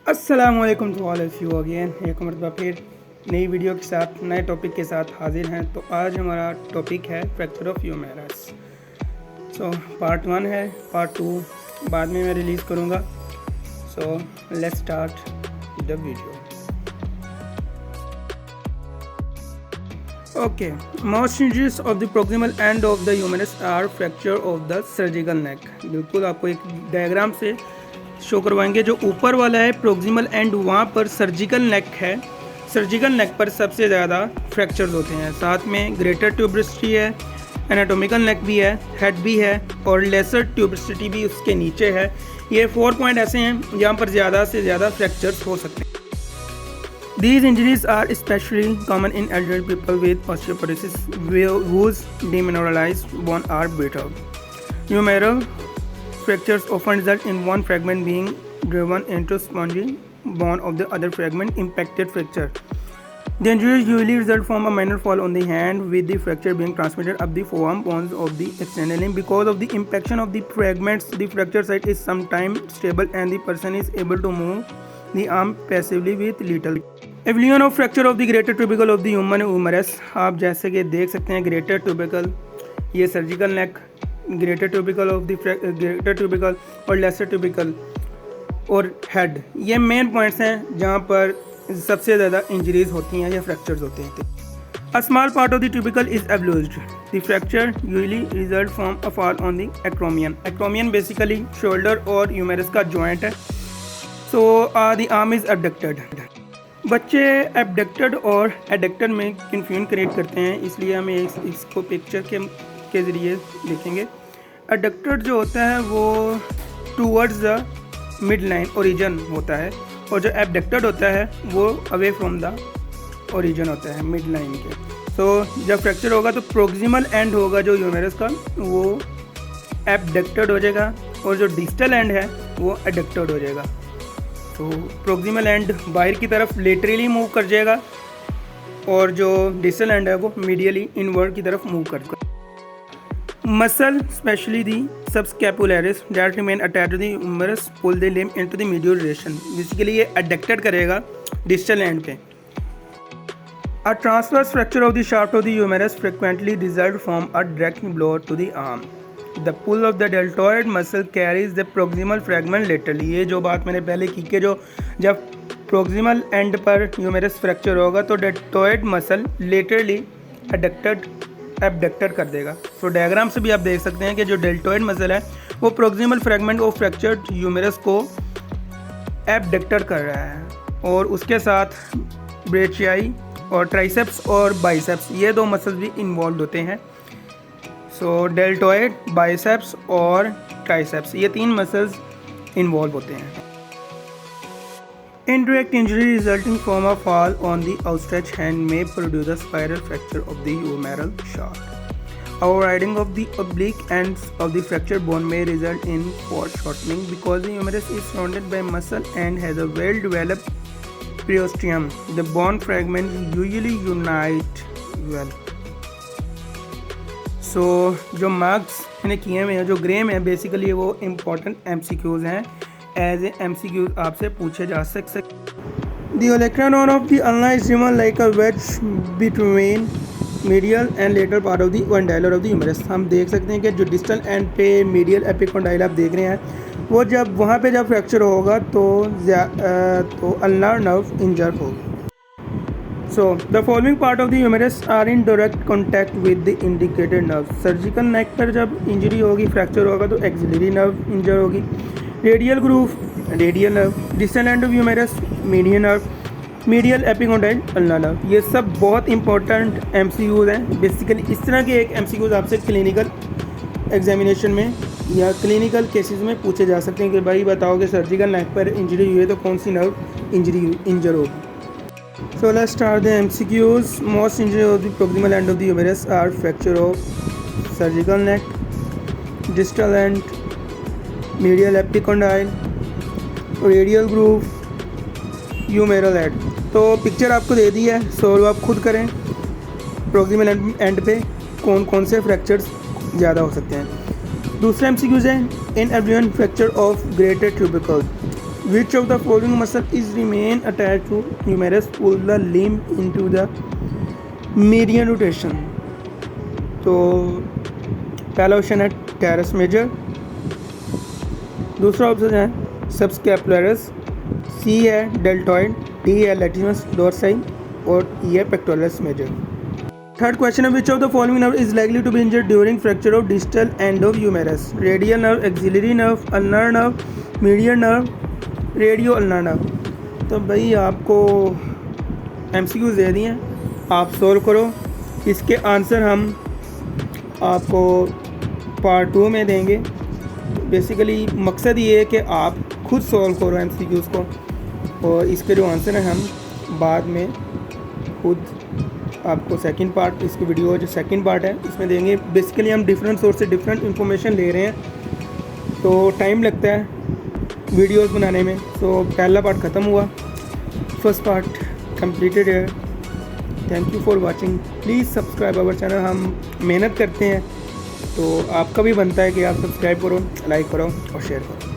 अस्सलामुअलैकुम to all of you again. एक मरतबा फिर नई वीडियो के साथ नए टॉपिक के साथ हाजिर हैं। तो आज हमारा टॉपिक है fracture of humerus. So part 1 है, पार्ट 2 बाद में मैं रिलीज़ करूँगा। So let's start the video. Okay, most injuries of the proximal end of the humerus are fracture of the surgical neck. बिल्कुल आपको एक डायग्राम से शो करवाएंगे। जो ऊपर वाला है प्रोक्सिमल एंड, वहाँ पर सर्जिकल नेक है। सर्जिकल नेक पर सबसे ज़्यादा फ्रैक्चर्स होते हैं। साथ में ग्रेटर ट्यूबरिसिटी है, एनाटोमिकल नेक भी है, हेड भी है और लेसर ट्यूबरिसिटी भी उसके नीचे है। ये 4 पॉइंट ऐसे हैं जहाँ पर ज़्यादा से ज़्यादा फ्रैक्चर्स हो सकते हैं। These injuries are especially common in elderly people with osteoporosis whose demineralized bone are brittle. Humeral fractures often result in one fragment being driven into spongy bone of the other fragment impacted fracture. The injuries usually result from a minor fall on the hand, with the fracture being transmitted up the forearm bones of the extended limb. Because of the impaction of the fragments, the fracture site is sometimes stable and the person is able to move the arm passively with little. Evaluation of fracture of the greater tubercle of the human humerus. आप जैसे कि देख सकते हैं, greater tubercle, ये surgical neck, greater tubercle of the greater tubercle और lesser ट्यूबिकल और head, ये मेन पॉइंट्स हैं जहाँ पर सबसे ज़्यादा इंजरीज होती हैं या फ्रैक्चर्स होते हैं। A small part of the tubercle is avulsed. The fracture usually result from a fall on the acromion. Acromion basically shoulder और ह्यूमरस का जॉइंट है। So the arm is abducted. बच्चे एबडक्टेड और एडक्टेड में confusion create करते हैं, इसलिए हमें इसको पिक्चर के ज़रिए देखेंगे। एडक्टेड जो होता है वो towards the mid line origin होता है, और जो एबडक्टेड होता है वो अवे फ्रॉम द ओरिजिन होता है, मिड लाइन के। तो जब फ्रैक्चर होगा तो प्रोक्सिमल एंड होगा जो ह्यूमेरस का, वो एबडक्टेड हो जाएगा, और जो डिस्टल एंड है वो एडक्टेड हो जाएगा। तो प्रोक्सिमल एंड बाहर की तरफ लेटरली मूव कर जाएगा, और जो डिस्टल एंड है वो मीडियली इनवर्ड की तरफ मूव कर। Muscle specially the subscapularis that remain attached to the humerus pull the limb into the medial direction. Basically ये एडक्टेड करेगा डिस्टल एंड पे। A transverse fracture of the shaft of the humerus frequently result from a direct blow to the arm. The pull of the deltoid muscle carries the proximal fragment laterally. ये जो बात मैंने पहले की कि जो जब प्रोक्सिमल एंड पर ह्यूमेरस फ्रैक्चर होगा तो डेल्टॉयड मसल लेटरली एबडक्टेड कर देगा। तो डायग्राम से भी आप देख सकते हैं कि जो डेल्टॉयड मसल है वो प्रोक्सिमल फ्रैगमेंट ऑफ फ्रैक्चर्ड ह्यूमेरस को एबडक्टेड कर रहा है, और उसके साथ ब्रेचियाई और ट्राइसेप्स और बाइसेप्स, ये 2 मसल्स भी इन्वॉल्व होते हैं। सो डेल्टॉयड, बाइसेप्स और ट्राइसेप्स, ये 3 मसल्स इन्वॉल्व होते हैं। Indirect injury resulting from a fall on the outstretched hand may produce a spiral fracture of the humeral shaft. Overriding of the oblique ends of the fractured bone may result in foreshortening because the humerus is surrounded by muscle and has a well-developed periosteum. The bone fragments usually unite well. सो जो marks मैंने किए हुए हैं, जो grey में है, basically वो important MCQs हैं। एज ए MCQs आपसे पूछे जा सकते। The olecranon of the ulna is driven like a wedge between medial and lateral part of the condylar of the humerus. हम देख सकते हैं कि जो डिस्टल एंड पे मीडियल एपिकॉन्डाइल आप देख रहे हैं, वो जब वहाँ पे जब फ्रैक्चर होगा तो अल्नार नर्व इंजर होगा। So, the following part of the humerus are in direct contact with the indicated nerve. Surgical neck पर जब इंजरी होगी, फ्रैक्चर होगा तो एक्सिलरी नर्व इंजर होगी, radial groove radial nerve, distal end of humerus medial nerve, medial epicondyle ulna nerve. ये सब बहुत important MCQs हैं। बेसिकली इस तरह के एक MCQs आपसे क्लिनिकल एग्जामिनेशन में या क्लिनिकल केसेस में पूछे जा सकते हैं कि भाई बताओ कि सर्जिकल नेक पर इंजरी हुई है तो कौन सी नर्व इंजर होगी। So let's start the MCQs. Most injury of the proximal end of the humerus are fracture of surgical neck, distal end, medial epicondyle, radial groove, humeral head. तो picture आपको दे दी है, solve आप खुद करें। Proximal and पे कौन कौन से फ्रैक्चर्स ज़्यादा हो सकते हैं। दूसरा MCQs है in everyone fracture of greater tubercle. Which of the following muscle is remain attached to humerus? Pull the limb into the median rotation. तो पहला ऑप्शन है टेरस मेजर, दूसरा ऑप्शन है सबस्कैपुलरस, सी है डेल्टॉइड, डी है लैटिमस डोर्साई और ई है पेक्टोरस मेजर। थर्ड क्वेश्चन है which of the following nerve is likely to be injured during fracture of distal end of humerus? Radial nerve, axillary nerve, ulnar nerve, median nerve, radio ulnar nerve. तो भाई आपको MCQs दे दिए हैं, आप solve करो। इसके answer हम आपको पार्ट 2 में देंगे। बेसिकली मकसद ये है कि आप खुद सॉल्व करो एमसीक्यूज़ को, और इसके जो आंसर हैं हम बाद में खुद आपको सेकंड पार्ट, इसकी वीडियो जो सेकंड पार्ट है इसमें देंगे। बेसिकली हम डिफरेंट सोर्स से डिफरेंट इंफॉर्मेशन ले रहे हैं, तो टाइम लगता है वीडियोस बनाने में। तो पहला पार्ट ख़त्म हुआ, फर्स्ट पार्ट कंप्लीटेड है। Thank you for watching, please subscribe our channel. हम मेहनत करते हैं, तो आपका भी बनता है कि आप सब्सक्राइब करो, लाइक करो और शेयर करो।